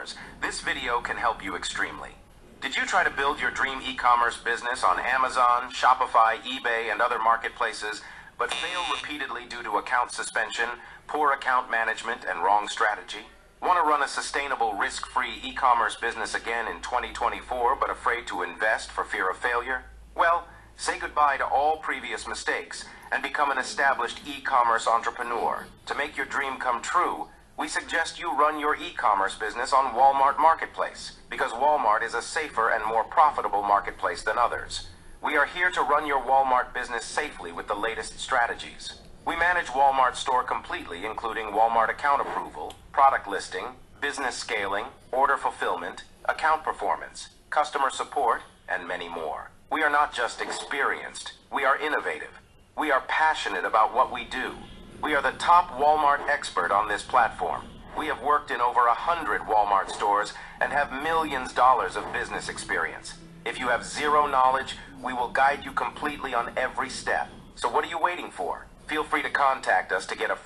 e-commerce, this video can help you extremely. Did you try to build your dream e-commerce business on Amazon, Shopify, eBay, and other marketplaces, but fail repeatedly due to account suspension, poor account management, and wrong strategy? Want to run a sustainable, risk-free e-commerce business again in 2024, but afraid to invest for fear of failure? Well, say goodbye to all previous mistakes and become an established e-commerce entrepreneur. To make your dream come true, we suggest you run your e-commerce business on Walmart Marketplace, because Walmart is a safer and more profitable marketplace than others. We are here to run your Walmart business safely with the latest strategies. We manage Walmart store completely, including Walmart account approval, product listing, business scaling, order fulfillment, account performance, customer support, and many more. We are not just experienced, we are innovative. We are passionate about what we do. We are the top Walmart expert on this platform. We have worked in over 100 Walmart stores and have millions of dollars of business experience. If you have zero knowledge, we will guide you completely on every step. So what are you waiting for? Feel free to contact us to get a